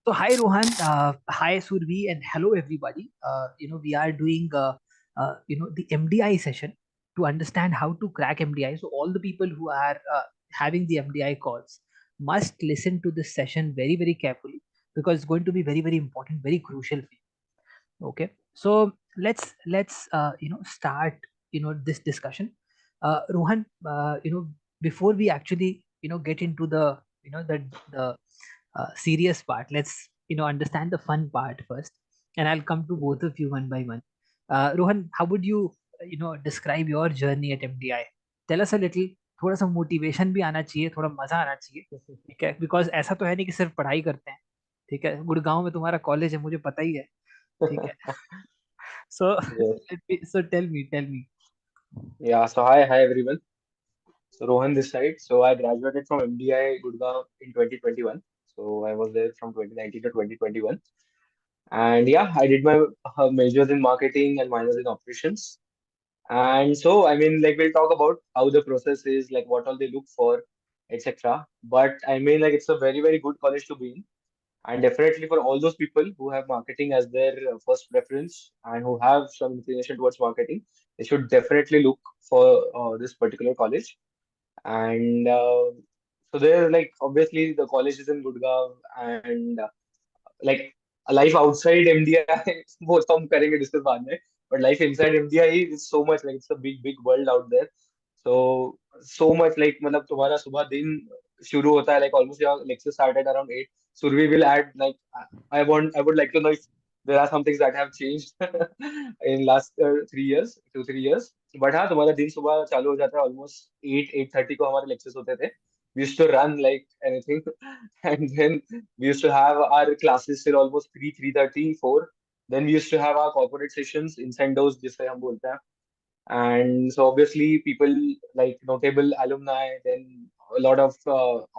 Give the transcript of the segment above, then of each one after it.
So hi Rohan, hi Survi, and hello everybody. We are doing the MDI session to understand how to crack MDI. So all the people who are having the MDI calls must listen to this session very very carefully because it's going to be very very important, very crucial for you. Okay, so let's start this discussion. Rohan, before we actually get into the serious part, let's understand the fun part first, and I'll come to both of you one by one. Rohan, how would you describe your journey at MDI? Tell us a little. थोड़ा सा motivation भी आना चाहिए, थोड़ा मजा आना चाहिए, ठीक है? बिकॉज ऐसा तो है नहीं कि सिर्फ पढ़ाई करते हैं, ठीक है? गुड़गांव में तुम्हारा कॉलेज है, मुझे पता ही है, ठीक है? So Yes. so tell me. Yeah. So hi everyone. So Rohan this side. So I graduated from MDI Gurgaon in 2021. So I was there from 2019 to 2021. And yeah, I did my majors in marketing and minors in operations. And so I mean, like we'll talk about how the process is, like what all they look for, etc. But I mean, like it's a very good college to be in. And definitely for all those people who have marketing as their first preference and who have some inclination towards marketing, they should definitely look for this particular college. And so there, like obviously the college is in Gurgaon, and like a life outside MDI, वो तो हम करेंगे discuss बाद में. But life inside MDI is so much, like it's a big world out there. So much, like मतलब तुम्हारा सुबह दिन शुरू होता है, like almost your lecture started around 8. Survi will add, like I would like to know if there are some things that have changed in last 3 years, 2 3 years. But हाँ, तुम्हारा दिन सुबह चालू हो जाता है almost 8 8:30 को हमारे lectures होते थे. We used to run like anything, and then we used to have our classes till almost 3 3:30 4. Then we used to have our corporate sessions, incendos जिसे हम बोलते हैं. And so obviously people like notable alumni, then a lot of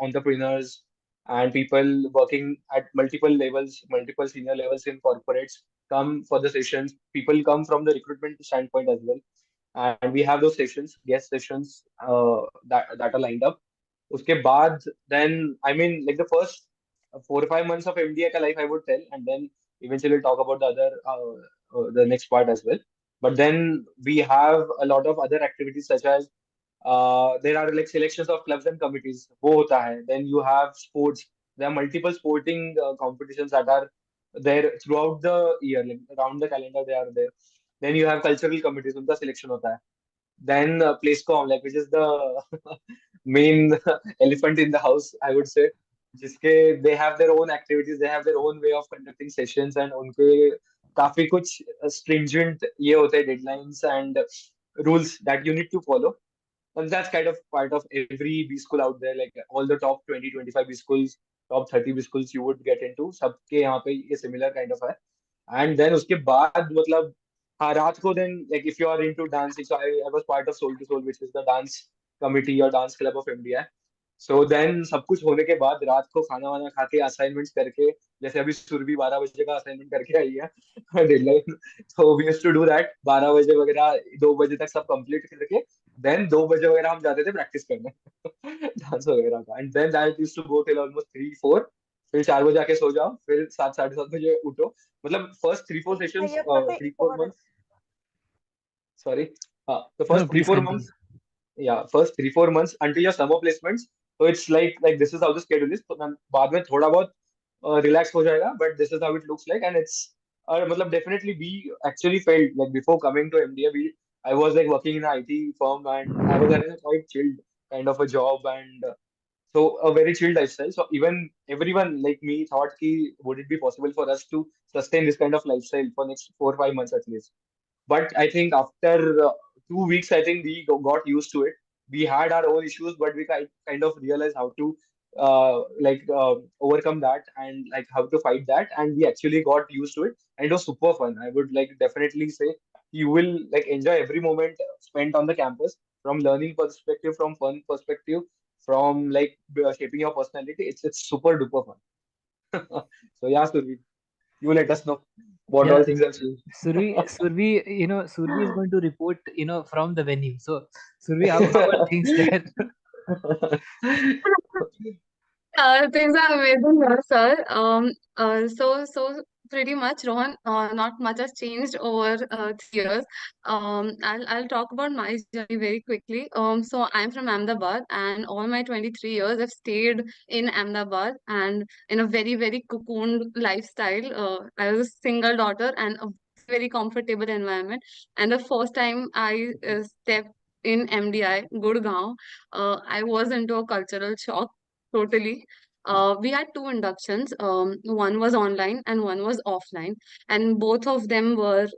entrepreneurs and people working at multiple levels, multiple senior levels in corporates come for the sessions. People come from the recruitment standpoint as well, and we have those sessions, guest sessions, that are lined up. उसके बाद then I mean like the first 4 or 5 months of MDA का life I would tell, and then eventually we'll talk about the other the next part as well. But then we have a lot of other activities such as there are like selections of clubs and committees. वो होता है. Then you have sports. There are multiple sporting competitions that are there throughout the year, like around the calendar they are there. Then you have cultural committees. उनका selection होता है. Then PlayScom, like which is the main elephant in the house, I would say. जिसके they have their own activities, they have their own way of conducting sessions, and उनके काफी कुछ stringent ये होते हैं deadlines and rules that you need to follow. And that's kind of part of every B school out there, like all the top 20 25 B schools, top 30 B schools you would get into. सबके यहाँ पे ये similar kind of है. And then उसके बाद मतलब हाँ रात को then like if you are into dancing, so I was part of Soul to Soul, which is the dance committee or dance club of India. So then सब कुछ होने के बाद रात को खाना वाना खा के असाइनमेंट्स करके, जैसे अभी सुरभि 12 बजे का असाइनमेंट करके आई है डेडलाइन. तो we used to do that 12 बजे वगैरह 2 बजे तक सब कंप्लीट करके देन 2 बजे वगैरह हम जाते थे प्रैक्टिस करने डांस वगैरह का. And then that used to go till almost 3 4. फिर 4 बजे आके सो जाओ, फिर 7 7:30 बजे उठो. मतलब फर्स्ट 3 4 सेशंस, ये पता है 3 4 months. Sorry. The No, no, first three please four continue. months, yeah, first 3 4 months until your summer placements. So it's like this is how the schedule is. तो मैं बाद में थोड़ा बहुत relax हो जाएगा, but this is how it looks like, and it's मतलब definitely we actually felt like before coming to MDA, I was like working in an IT firm, and I was having a quite chilled kind of a job, and so a very chilled lifestyle. So even everyone like me thought ki would it be possible for us to sustain this kind of lifestyle for next 4 5 months at least. But I think after 2 weeks, I think we got used to it. We had our own issues, but we kind of realized how to overcome that and like how to fight that, and we actually got used to it, and it was super fun. I would like definitely say you will like enjoy every moment spent on the campus, from learning perspective, from fun perspective, from like shaping your personality. It's super duper fun. So yeah, Survi, you let us know what Yeah, all things have changed. Survi is going to report, from the venue. So, Survi, how are things there? Things are amazing here, sir. So pretty much, Rohan, not much has changed over 3 years. I'll talk about my journey very quickly. So I'm from Ahmedabad, and all my 23 years I've stayed in Ahmedabad and in a very, very cocooned lifestyle. I was a single daughter and a very comfortable environment. And the first time I stepped in MDI, Gurgaon, I was into a cultural shock totally. We had two inductions. One was online and one was offline, and both of them were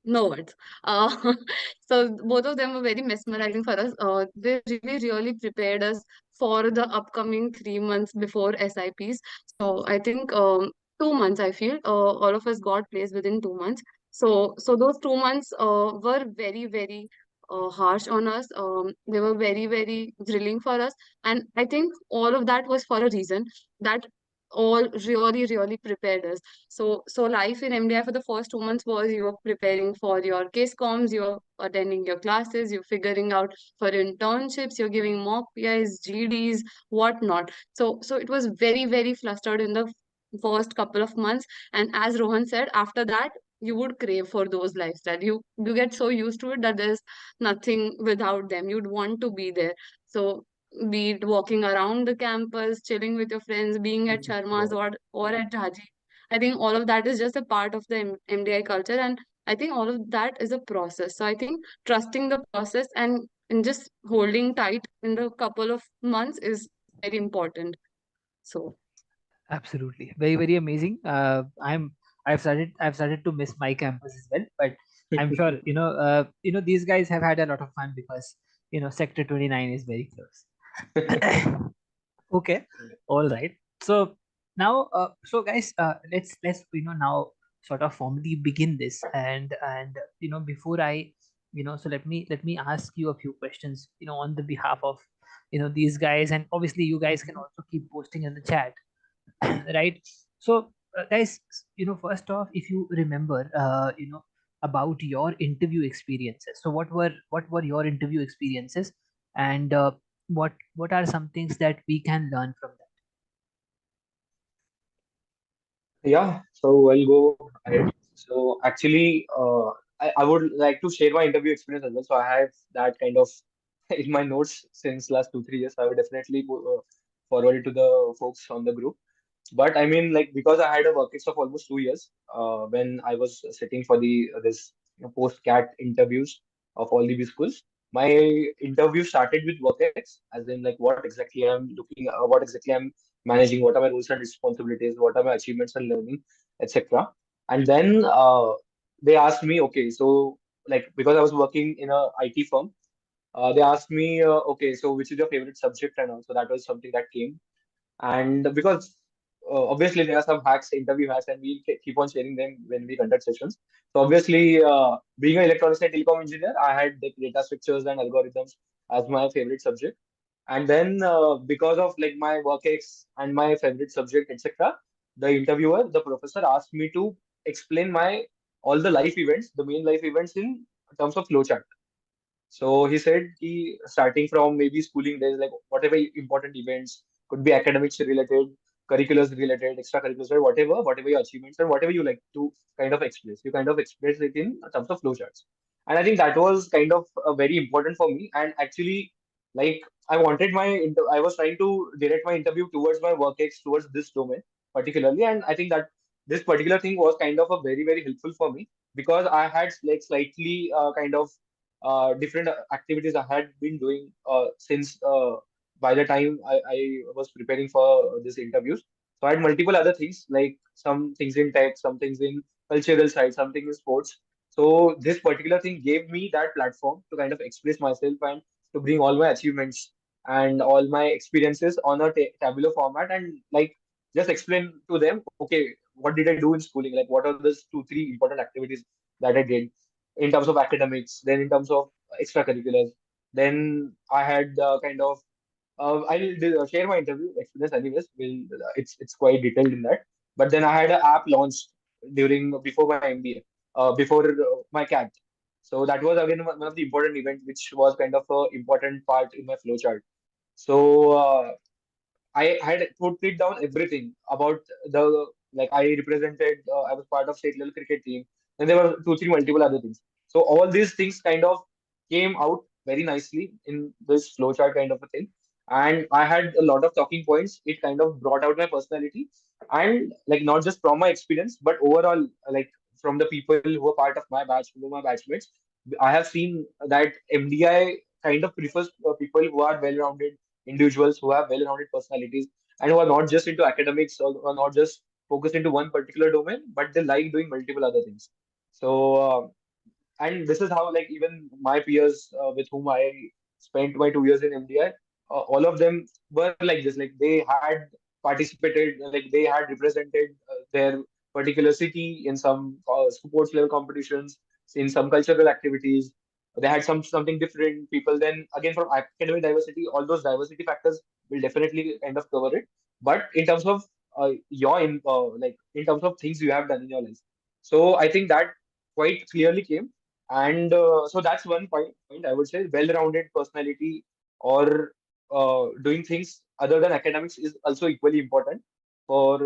no words. Uh, so both of them were very mesmerizing for us. They really, really prepared us for the upcoming 3 months before SIPs. So I think 2 months. I feel all of us got placed within 2 months. So those 2 months were very, very harsh on us. They were very, very thrilling for us, and I think all of that was for a reason. That all really, really prepared us. So life in MDI for the first 2 months was you were preparing for your case comms, you're attending your classes, you're figuring out for internships, you're giving mock PIs, GDs, whatnot. So it was very, very flustered in the first couple of months. And as Rohan said, after that, you would crave for those lifestyle. You get so used to it that there's nothing without them. You'd want to be there. So be it walking around the campus, chilling with your friends, being at Sharma's Yeah. or at Raji. I think all of that is just a part of the MDI culture, and I think all of that is a process. So I think trusting the process and just holding tight in the couple of months is very important. So Absolutely, very very amazing. I've started to miss my campus as well, but I'm sure these guys have had a lot of fun because Sector 29 is very close. Okay, all right. So now, so guys, let's now sort of formally begin this, and before I so let me ask you a few questions on the behalf of these guys, and obviously you guys can also keep posting in the chat. Right. So guys, first off, if you remember about your interview experiences, so what were your interview experiences, and what are some things that we can learn from that? Yeah, so I'll go ahead. So actually, I would like to share my interview experience as well. So I have that kind of in my notes since last 2, 3 years. I would definitely forward it to the folks on the group. But I mean, like because I had a work of almost 2 years when I was sitting for the this post CAT interviews of all the B schools. My interview started with WorkX, as in like what exactly I'm looking, what exactly I'm managing, what are my roles and responsibilities, what are my achievements and learning, etc. And then they asked me, okay, so like because I was working in a IT firm, they asked me, okay, so which is your favorite subject and all. So that was something that came. And because obviously there are some hacks, interview hacks, and we keep on sharing them when we conduct sessions. So obviously, being an electronics and telecom engineer, I had the data structures and algorithms as my favorite subject. And then because of like my work ex and my favorite subject, etc., the interviewer, the professor asked me to explain my all the life events, the main life events in terms of flowchart. So he said he starting from maybe schooling days, like whatever important events could be academics related, curriculars related, extracurriculars, right, whatever your achievements and whatever you like to kind of express, you kind of express it in terms of flowcharts. And I think that was kind of very important for me. And actually, like I was trying to direct my interview towards my work ex, towards this domain particularly. And I think that this particular thing was kind of a very, very helpful for me because I had like slightly kind of different activities I had been doing since by the time I was preparing for these interviews. So I had multiple other things, like some things in tech, some things in cultural side, something in sports. So this particular thing gave me that platform to kind of express myself and to bring all my achievements and all my experiences on a tabular format and like just explain to them, okay, what did I do in schooling? Like what are the 2, 3 important activities that I did in terms of academics, then in terms of extracurriculars. Then I had kind of share my interview experience anyways. It's quite detailed in that. But then I had an app launched during before my MBA, before my CAT. So that was again one of the important events, which was kind of a important part in my flowchart. So I had put it down everything about the like I represented. I was part of state level cricket team, and there were two, three multiple other things. So all these things kind of came out very nicely in this flowchart kind of a thing. And I had a lot of talking points. It kind of brought out my personality, and like not just from my experience, but overall, like from the people who were part of my batch, who were my batchmates. I have seen that MDI kind of prefers people who are well-rounded individuals, who have well-rounded personalities, and who are not just into academics or are not just focused into one particular domain, but they like doing multiple other things. So, and this is how like even my peers with whom I spent my 2 years in MDI, all of them were like this. Like they had participated, like they had represented their particular city in some sports level competitions, in some cultural activities. They had something different. People then again from academic diversity, all those diversity factors will definitely kind of cover it. But in terms of like in terms of things you have done in your life, so I think that quite clearly came. And so that's one point I would say. Well-rounded personality or doing things other than academics is also equally important for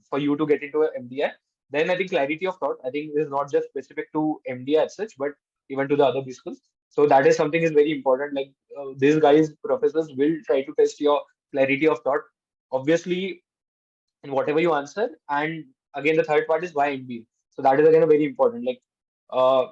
for you to get into a MDI. Then I think clarity of thought, I think, is not just specific to MDI as such, but even to the other B schools. So that is something is very important. Like these guys, professors will try to test your clarity of thought. Obviously, in whatever you answer. And again, the third part is why MBA. So that is again a very important. Like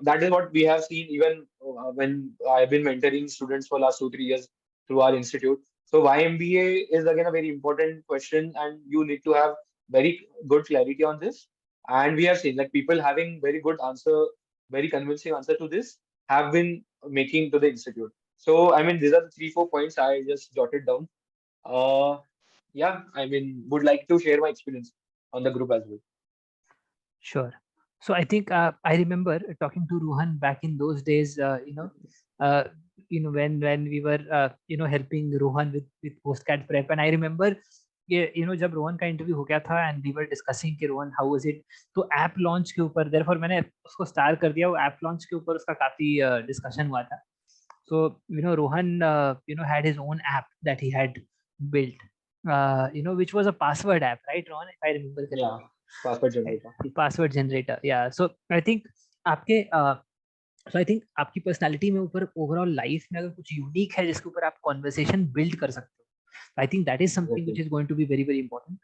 that is what we have seen even when I've been mentoring students for last 2 3 years through our institute. So why MBA is again a very important question, and you need to have very good clarity on this. And we have seen like people having very good answer, very convincing answer to this have been making to the institute. So I mean, these are the 3 4 points I just jotted down. Uh, yeah, I mean, would like to share my experience on the group as well. Sure. So I think I remember talking to Rohan back in those days. Uh, when we were helping Rohan with postcard prep, and I remember जब रोहन का interview हो गया था and we were discussing कि Rohan how was it, तो app launch के ऊपर therefore मैंने उसको स्टार कर दिया। वो ऐप लॉन्च के ऊपर उसका काफी डिस्कशन हुआ था। So Rohan had his own app that he had built, which was a password app, right, Rohan, if I remember Yeah, correctly? password generator. The password generator, yeah. So I think आपके सो I think आपकी personality में ऊपर overall life में अगर कुछ unique है जिसके ऊपर आप कॉन्वर्सेशन बिल्ड कर सकते हो, I think that is something which Exactly. Is going to be very very important.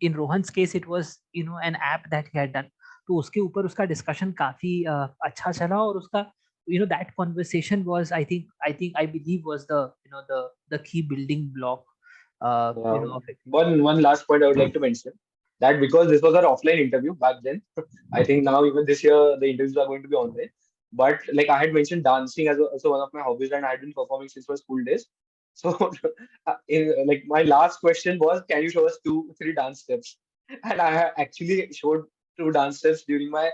In Rohan's case it was an app that he had done, तो उसके ऊपर उसका डिस्कशन काफी अच्छा चला, और उसका that conversation was, I believe, was the key building block Yeah. of it. One last point I would like to mention that because this was an offline interview back then, I think now even this year the interviews are going to be online. But like I had mentioned, dancing as also one of my hobbies, and I had been performing since my school days. So, like my last question was, can you show us 2 3 dance steps? And I actually showed 2 dance steps during my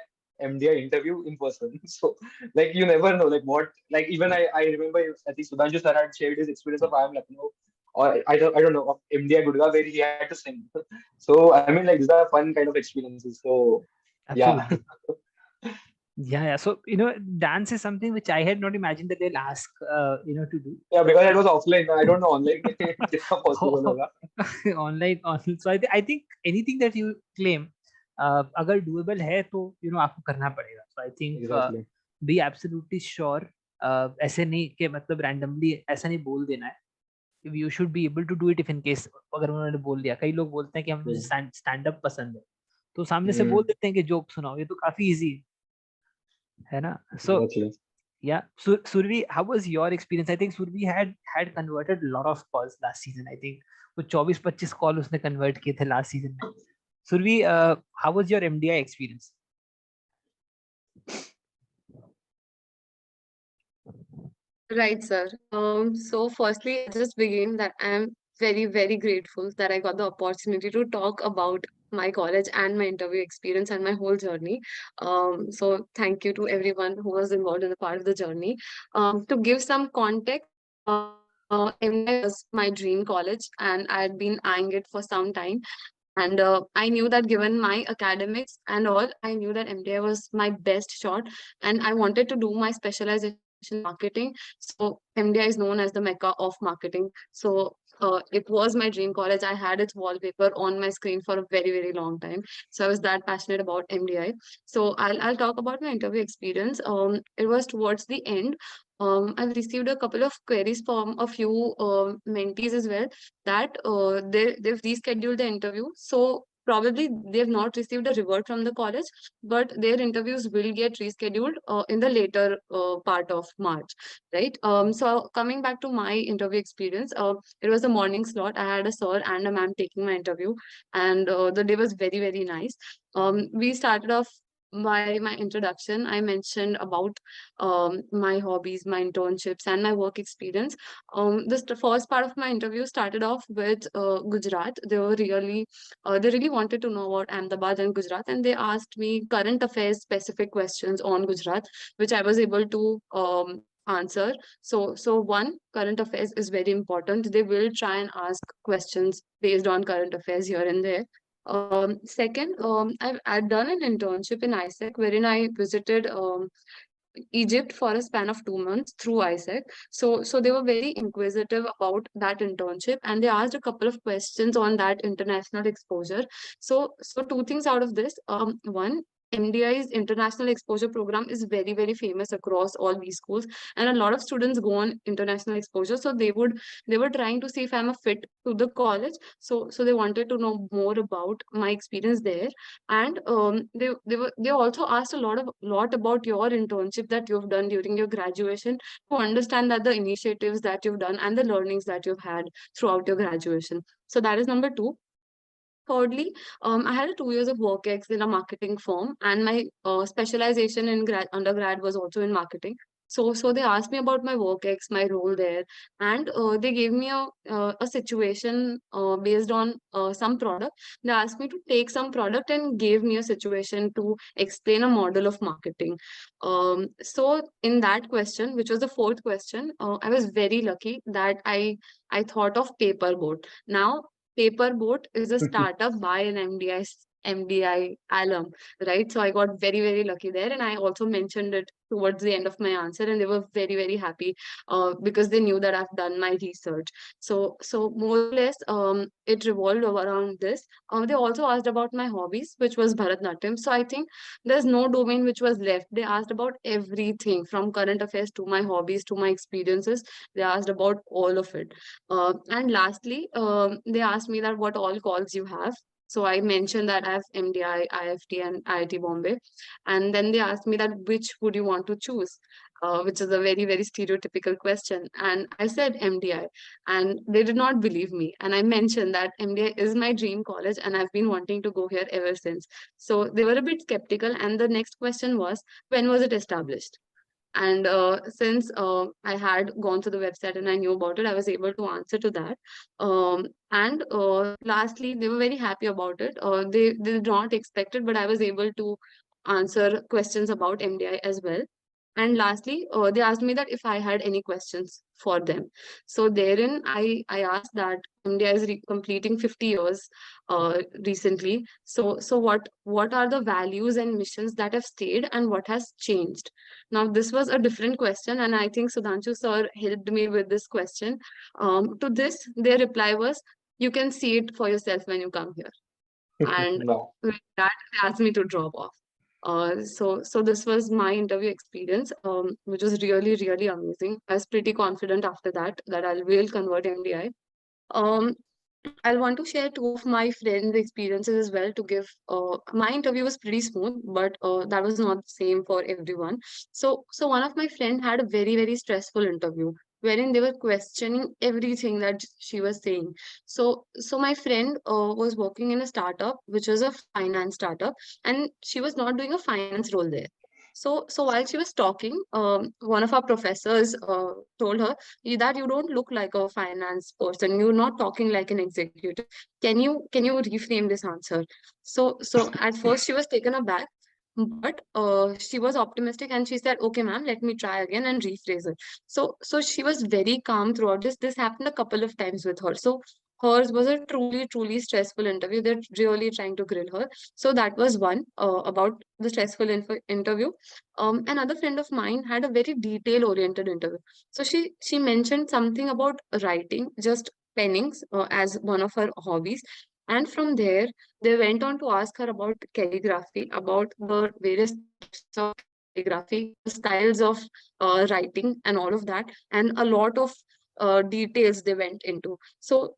MDI interview in person. So, like you never know, like what, like even I remember I think Sudhanshu sir had shared his experience of I am Lucknow, or I don't know, of MDI Gurgaon where he had to sing. So I mean, like these are fun kind of experiences. So yeah, Absolutely. Yeah. So, dance is something which I had not imagined that they'll ask, to do. yeah, because it was offline. I don't know online कितना possible होगा. Online, online. So I think anything that you claim, अगर doable है तो आपको करना पड़ेगा. So I think Exactly. be absolutely sure. ऐसे नहीं कि मतलब randomly ऐसा नहीं बोल देना है. You should be able to do it if in case अगर उन्होंने बोल दिया. कई लोग बोलते हैं कि हमें मुझे True. stand up पसंद है, तो सामने से बोल Mm, देते हैं कि जोक सुनाओ, ये तो काफी इजी है ना. So exactly. yeah, so Survi, how was your experience? I think Survi had converted a lot of calls last season. I think वो 24-25 कॉल उसने convert किए थे last season में. Survi, how was your MDI experience? Right, sir. So firstly, I'll just begin that I'm very, very grateful that I got the opportunity to talk about my college and my interview experience and my whole journey. So thank you to everyone who was involved in the part of the journey. To give some context, MDI was my dream college, and I had been eyeing it for some time. And I knew that given my academics and all, I knew that MDI was my best shot. And I wanted to do my specialization in marketing. So MDI is known as the Mecca of marketing. So it was my dream college. I had its wallpaper on my screen for a very, very long time. So I was that passionate about MDI. So I'll talk about my interview experience. It was towards the end. I've received a couple of queries from a few mentees as well that they've rescheduled the interview. So probably they've not received a reward from the college, but their interviews will get rescheduled in the later part of March, right? So coming back to my interview experience, it was a morning slot. I had a sir and a ma'am taking my interview, and the day was very, very nice. We started off by my introduction. I mentioned about my hobbies, my internships, and my work experience. This the first part of my interview started off with Gujarat. They really wanted to know about Ahmedabad and Gujarat, and they asked me current affairs specific questions on Gujarat, which I was able to answer. So one, current affairs is very important. They will try and ask questions based on current affairs here and there. Second, I've done an internship in ISEC wherein I visited Egypt for a span of 2 months through ISEC. So they were very inquisitive about that internship, and they asked a couple of questions on that international exposure. So two things out of this. One, MDI's international exposure program is very, very famous across all these schools, and a lot of students go on international exposure. So they were trying to see if I'm a fit to the college. So they wanted to know more about my experience there, and they also asked a lot about your internship that you've done during your graduation, to understand that the initiatives that you've done and the learnings that you've had throughout your graduation. So that is number two. Thirdly, I had 2 years of work ex in a marketing firm, and my specialization in undergrad was also in marketing. So they asked me about my work ex, my role there, and they gave me a situation based on some product. They asked me to take some product and gave me a situation to explain a model of marketing. So in that question, which was the fourth question, I was very lucky that I thought of Paperboat. Now, Paperboat is a startup by an MDI alum, right? So I got very, very lucky there. And I also mentioned it towards the end of my answer, and they were very, very happy because they knew that I've done my research. So more or less, it revolved around this. They also asked about my hobbies, which was Bharatnatyam. So I think there's no domain which was left. They asked about everything from current affairs to my hobbies to my experiences. They asked about all of it. And lastly, they asked me that what all calls you have. So I mentioned that I have MDI, IFT, and IIT Bombay. And then they asked me that which would you want to choose, which is a very, very stereotypical question. And I said MDI, and they did not believe me. And I mentioned that MDI is my dream college, and I've been wanting to go here ever since. So they were a bit skeptical. And the next question was, when was it established? And since I had gone to the website and I knew about it, I was able to answer to that. And lastly, they were very happy about it. They did not expect it, but I was able to answer questions about MDI as well. And lastly, they asked me that if I had any questions for them. So therein, I asked that India is completing 50 years recently. So what are the values and missions that have stayed, and what has changed? Now, this was a different question, and I think Sudhanshu sir helped me with this question. To this, their reply was, "You can see it for yourself when you come here." And Wow. with that, they asked me to drop off. So this was my interview experience, which was really, really amazing. I was pretty confident after that that I will convert MDI. Um, I'll want to share two of my friends' experiences as well to give. My interview was pretty smooth, but that was not the same for everyone. So one of my friend had a very, very stressful interview wherein they were questioning everything that she was saying. So my friend was working in a startup, which was a finance startup, and she was not doing a finance role there. So while she was talking, one of our professors told her that you don't look like a finance person. You're not talking like an executive. Can you reframe this answer? So at first she was taken aback, but she was optimistic and she said, "Okay, ma'am, let me try again and rephrase it." So she was very calm throughout this. This happened a couple of times with her. So hers was a truly, truly stressful interview. They're really trying to grill her. So that was one about the stressful interview. Another friend of mine had a very detail oriented interview. So she mentioned something about writing, just pennings as one of her hobbies. And from there, they went on to ask her about calligraphy, about the various types of calligraphy, the styles of writing, and all of that, and a lot of details they went into. So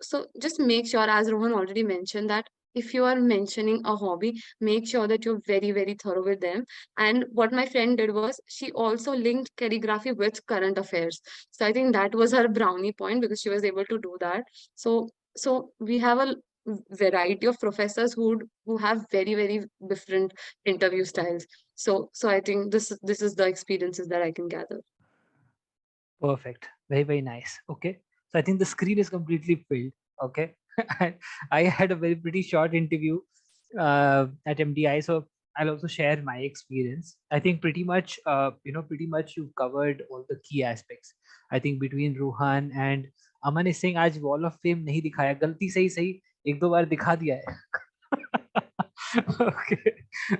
just make sure, as Rohan already mentioned, that if you are mentioning a hobby, make sure that you're very, very thorough with them. And what my friend did was she also linked calligraphy with current affairs. So I think that was her brownie point because she was able to do that. So we have a variety of professors who have very, very different interview styles. So I think this is the experiences that I can gather. Perfect. Very, very nice. Okay. So I think the screen is completely filled. Okay. And I had a very pretty short interview at MDI. So I'll also share my experience. I think pretty much you've covered all the key aspects. I think between Ruhan and Aman is saying आज wall of fame नहीं दिखाया, गलती से ही सही एक दो बार दिखा दिया है. Okay.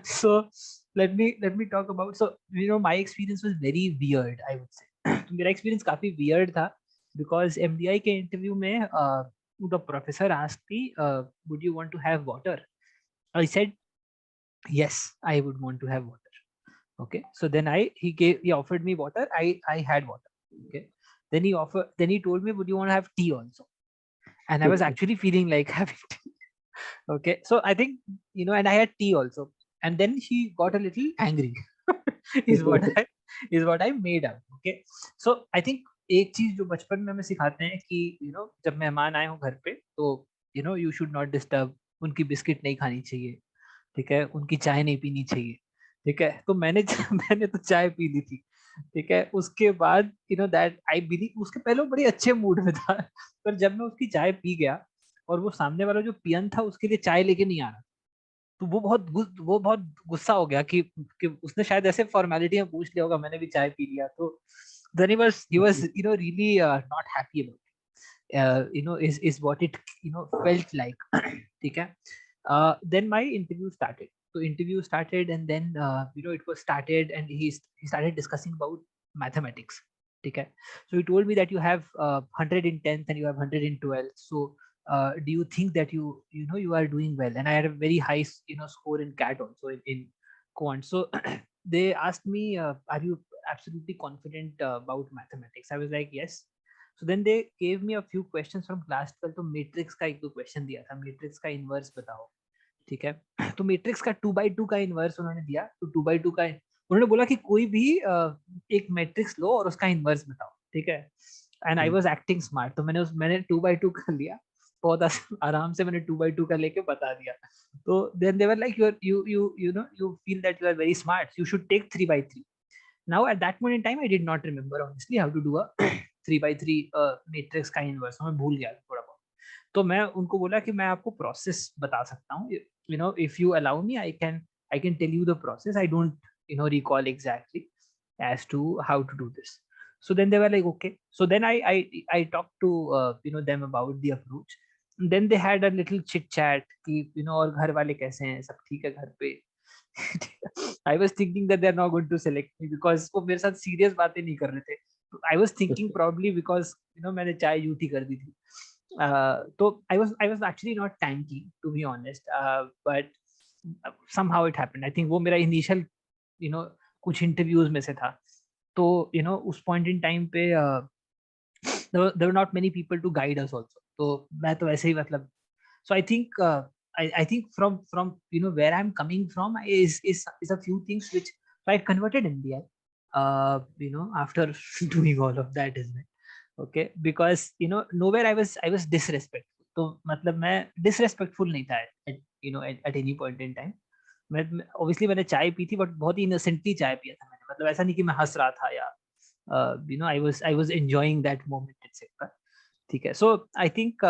So let me talk about, so my experience was very weird, I would say. तो मेरा एक्सपीरियंस काफी वियर्ड था बिकॉज एमडीआई के इंटरव्यू में the professor asked me would you want to have water. I said yes, I would want to have water. Okay, so then he offered me water. I had water. Okay, then he told me, would you want to have tea also? And I was actually feeling like having tea. Okay, so I think and I had tea also. And then she got a little angry. is what I made up. Okay, so I think एक चीज जो बचपन में हमें सिखाते हैं कि जब मेहमान आए हो घर पे तो यू शुड नॉट डिस्टर्ब. उनकी बिस्किट नहीं खानी चाहिए, ठीक है, उनकी चाय नहीं पीनी चाहिए, ठीक है. तो मैंने मैंने तो चाय पी ली थी, ठीक है. उसके बाद दैट आई बिलीव उसके पहले वो बड़े अच्छे मूड में था. पर जब मैं उसकी चाय पी गया और वो सामने वाला जो पियन था उसके लिए चाय लेके नहीं आ रहा, तो वो बहुत गुस्सा हो गया कि उसने शायद ऐसे फॉर्मेलिटी में पूछ लिया होगा, मैंने भी चाय पी लिया. तो then he was really not happy about it. Is what it felt like. ठीक है. Then my interview started. So interview started, and then it was started, and he started discussing about mathematics. ठीक है. So he told me that you have 100 in 10th and you have 100 in 12th. So do you think that you are doing well? And I had a very high score in CAT also in quant. So they asked me, are you absolutely confident about mathematics? I was like, yes. So then they gave me a few questions from class 12. तो matrix का एक दो question दिया था, matrix का inverse बताओ, ठीक है. तो मैट्रिक्स का 2/2 का इनवर्स उन्होंने दिया. तो 2/2 का उन्होंने बोला कि कोई भी एक मैट्रिक्स लो और उसका इनवर्स बताओ, ठीक है. And I was acting smart, तो मैंने 2/2 कर लिया. बहुत आराम से मैंने 2/2 का लेके बता दिया. तो then they were like you feel that you are very smart, you should take 3/3. Now at that point in time I did not remember honestly how to do a 3/3 matrix का inverse. मैं भूल गया थोड़ा बहुत. तो मैं उनको बोला कि मैं आपको प्रोसेस बता सकता हूँ. If you allow me, I can tell you the process. I don't recall exactly as to how to do this. So then they were like, okay. So then I talked to them about the approach. And then they had a little chit chat कि और घर वाले कैसे हैं, सब ठीक है घर पे. I was thinking that they're not going to select me because वो मेरे साथ serious बातें नहीं कर रहे थे. I was thinking probably because मैंने चाय झूठी कर दी थी. तो I was actually not tanky, to be honest, but somehow it happened. I think वो मेरा initial कुछ interviews में से था. तो उस point in time पे there were not many people to guide us also. तो मैं तो ऐसे ही मतलब. So I think I think from where I'm coming from is a few things which, so I converted MDI after doing all of that as well. Okay, because nowhere I was disrespectful. तो मतलब मैं disrespectful नहीं था at any point in time. मैं obviously मैंने चाय P थी but बहुत ही innocently चाय पिया था मैंने. मतलब ऐसा नहीं कि मैं हंस रहा था या I was enjoying that moment etc. ठीक है. So I think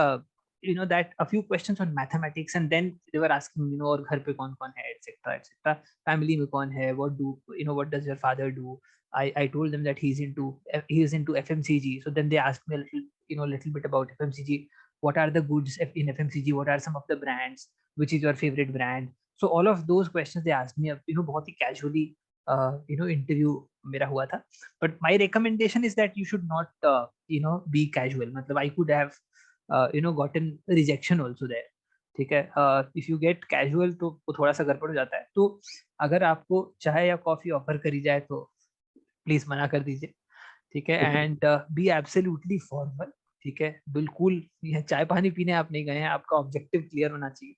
that a few questions on mathematics, and then they were asking और घर पे कौन कौन है etc. family में कौन है, what does your father do. I told them that he is into FMCG. So then they asked me a little bit about FMCG. What are the goods in FMCG? What are some of the brands? Which is your favorite brand? So all of those questions they asked me. बहुत ही casually interview मेरा हुआ था. But my recommendation is that you should not be casual. मतलब I could have gotten rejection also there. ठीक है. If you get casual तो वो थोड़ा सा गड़बड़ हो जाता है. तो अगर आपको चाय या कॉफी ऑफर करी जाए तो प्लीज मना कर दीजिए. ठीक है. And be absolutely formal. ठीक है. बिल्कुल ये चाय पानी पीने आप नहीं गए हैं, आपका ऑब्जेक्टिव क्लियर होना चाहिए.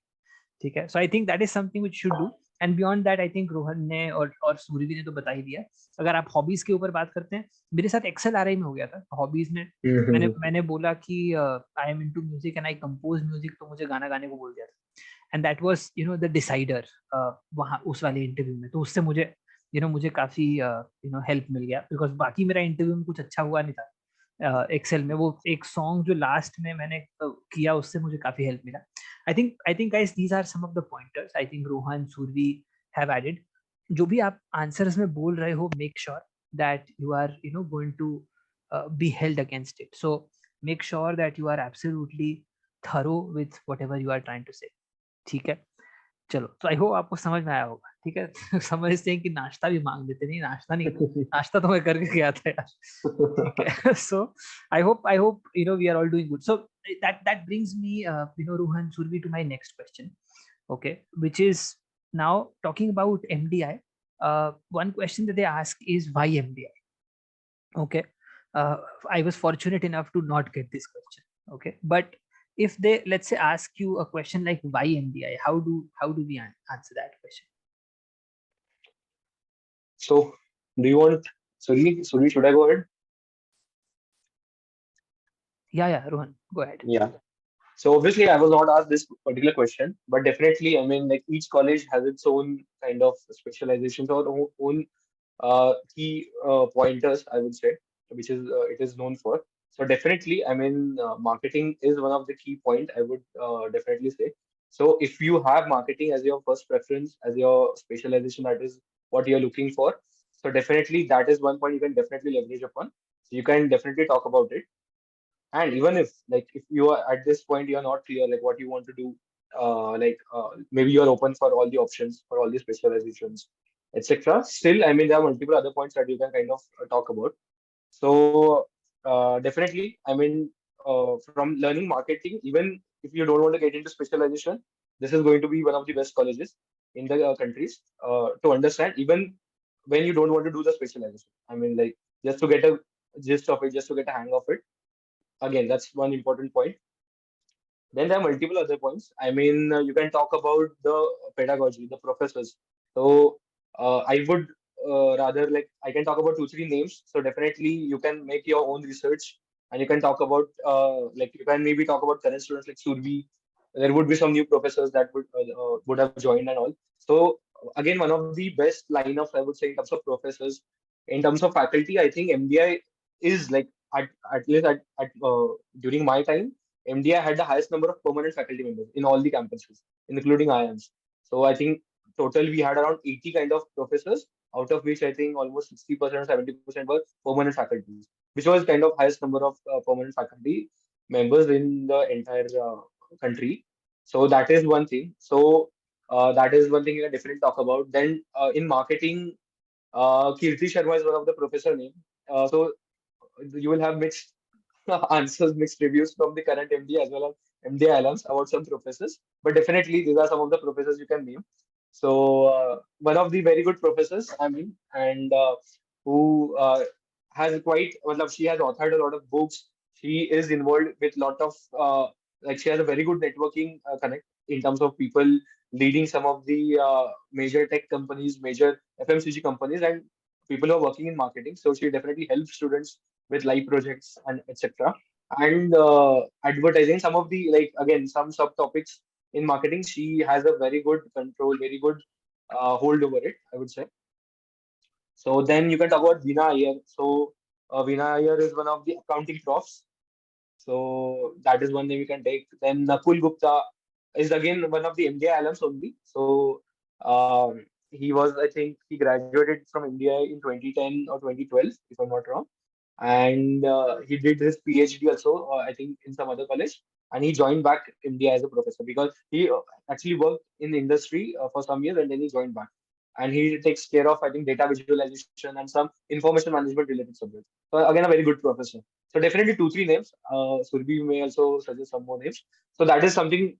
ठीक है. So I think that is something which should do. And beyond that I think Rohan ने और सूर्य ने तो बता ही दिया. अगर आप हॉबीज के ऊपर बात करते हैं, मेरे साथ एक्सेल आर आई में हो गया था हॉबीज में. मैंने बोला कि I am into music and I compose music, तो मुझे गाना गाने को बोल दिया था. And that was the decider वहाँ उस वाले इंटरव्यू में. तो उससे मुझे मुझे काफी हेल्प मिल गया, बिकॉज बाकी मेरा इंटरव्यू में कुछ अच्छा हुआ नहीं था. एक्सेल में वो एक सॉन्ग जो लास्ट में मैंने किया, उससे मुझे काफी हेल्प मिला. I think guys, these are some of the pointers I think Rohan, Survi have added. जो भी आप आंसर्स में बोल रहे हो, make sure that you are going to be held against it. So make sure that you are absolutely thorough with whatever you are trying to say. ठीक है. चलो, तो आई होप आपको समझ में आया होगा. ठीक है. समझते हैं कि नाश्ता भी मांग देते. नहीं, नाश्ता नहीं, नाश्ता तो मैं करके गया था यार. ठीक है. So I hope we are all doing good. So that brings me Rohan, Survi, to my next question. Okay, which is now talking about MDI. One question that they ask is why MDI. Okay. uh, I was fortunate enough to not get this question. Okay, but if they, let's say, ask you a question like why MDI, how do we answer that question? So, do you want Suri, should I go ahead? Yeah, Rohan, go ahead. Yeah. So obviously, I was not asked this particular question, but definitely, I mean, like each college has its own kind of specializations or own key pointers, I would say, which is it is known for. So definitely, I mean, marketing is one of the key point, I would definitely say. So if you have marketing as your first preference, as your specialization, that is what you're looking for. So definitely, that is one point you can definitely leverage upon. So you can definitely talk about it. And even if like if you are at this point you're not clear like what you want to do, maybe you're open for all the options for all the specializations, etc. Still, I mean, there are multiple other points that you can kind of talk about. So definitely, I mean, from learning marketing, even if you don't want to get into specialization, this is going to be one of the best colleges in the countries to understand, even when you don't want to do the specialization. I mean, like just to get a gist of it, just to get a hang of it. Again, that's one important point. Then there are multiple other points. I mean, you can talk about the pedagogy, the professors. So I would rather like I can talk about two, three names. So definitely you can make your own research and you can talk about like you can maybe talk about current students like Survi. There would be some new professors that would have joined and all. So again, one of the best lineups I would say in terms of professors, in terms of faculty, I think MDI is like at least at during my time MDI had the highest number of permanent faculty members in all the campuses, including IIMs. So I think total we had around 80 kind of professors, out of which I think almost 60% or 70% were permanent faculties, which was kind of highest number of permanent faculty members in the entire country. So that is one thing. So that is one thing you can definitely talk about. Then in marketing, Kirti Sharma is one of the professor name. So you will have mixed answers, mixed reviews from the current MD as well as MDI alums about some professors. But definitely, these are some of the professors you can name. So, one of the very good professors, I mean, and who has quite, well, she has authored a lot of books. She is involved with lot of, like, she has a very good networking connect in terms of people leading some of the major tech companies, major FMCG companies, and people who are working in marketing. So, she definitely helps students with live projects and etc. And advertising some of the like again some subtopics in marketing. She has a very good control, very good hold over it, I would say. So then you can talk about Veena Iyer. So Veena Iyer is one of the accounting profs. So that is one name you can take. Then Nakul Gupta is again one of the MDI alums only. So he was, I think, he graduated from MDI in 2010 or 2012, if I'm not wrong. And he did his PhD also, I think, in some other college. And he joined back MDI as a professor because he actually worked in the industry for some years and then he joined back. And he takes care of, I think, data visualization and some information management related subjects. So again, a very good professor. So definitely two, three names. Surbhi may also suggest some more names. So that is something.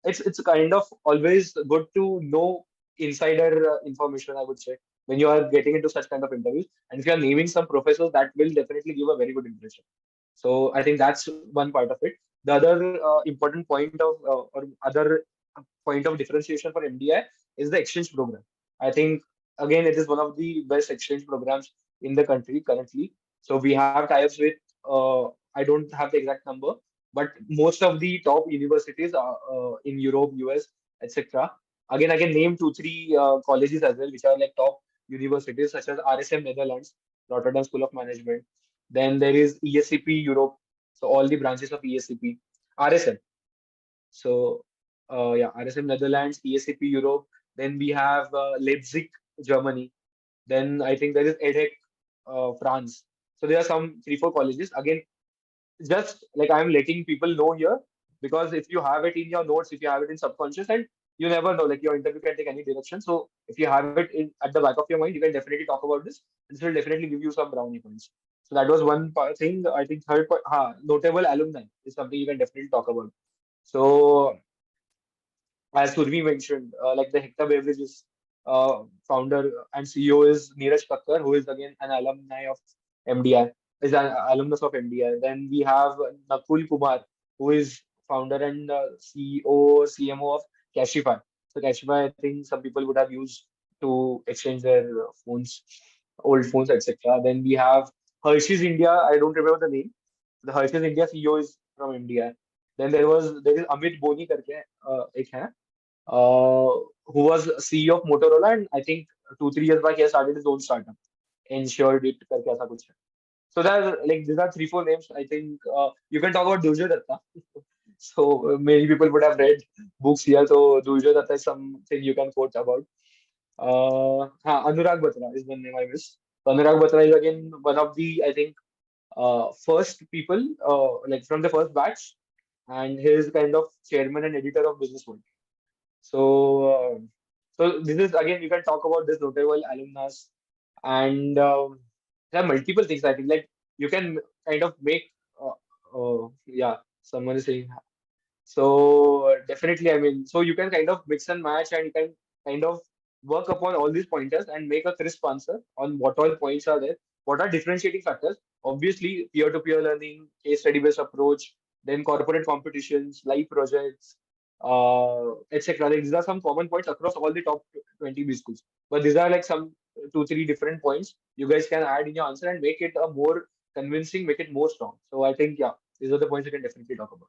It's kind of always good to know insider information, I would say, when you are getting into such kind of interviews. And if you are naming some professors, that will definitely give a very good impression. So I think that's one part of it. The other important point of or other point of differentiation for MDI is the exchange program. I think again it is one of the best exchange programs in the country currently. So we have tie-ups with I don't have the exact number, but most of the top universities are in Europe, US, etc. Again, I can name two, three colleges as well, which are like top universities such as RSM Netherlands, Rotterdam School of Management. Then there is ESCP Europe, so all the branches of ESCP, RSM. So yeah, RSM Netherlands, ESCP Europe. Then we have Leipzig, Germany. Then I think there is EDHEC, France. So there are some three, four colleges. Again, just like I'm letting people know here, because if you have it in your notes, if you have it in subconscious, and you never know, like your interview can take any direction. So if you have it in at the back of your mind, you can definitely talk about this. This will definitely give you some brownie points. So that was one thing. I think third point, notable alumni is something you can definitely talk about. So as Survi mentioned, like the Hector Beverages founder and CEO is Neeraj Kakkar, who is again an alumni of MDI, is an alumnus of MDI. Then we have Nakul Kumar, who is founder and CEO, CMO of Cashify. So Cashify, I think some people would have used to exchange their phones, old phones, etc. Then we have Hershey's India. I don't remember the name. The Hershey's India CEO is from India. Then there is Amit Boni करके एक है who was CEO of Motorola, and I think 2 3 years back he has started his own startup, Ensured it करके ऐसा कुछ है. So there are like these are three four names. I think you can talk about Durjoy Datta. So many people would have read books here. So Durjoy Datta is something you can quote about. Anurag Batra is the name I missed. So Anurag Batra is again one of the I think first people like from the first batch, and he is kind of chairman and editor of Business World. So, so this is again you can talk about this notable alumnus, and there are multiple things I think like you can kind of make. Yeah, someone is saying so. Definitely, I mean, so you can kind of mix and match, and you can kind of work upon all these pointers and make a crisp answer on what all points are there. What are differentiating factors? Obviously, peer-to-peer learning, case study-based approach, then corporate competitions, live projects, etc. Like, these are some common points across all the top 20 B schools. But these are like some two, three different points you guys can add in your answer and make it a more convincing, make it more strong. So I think yeah, these are the points you can definitely talk about.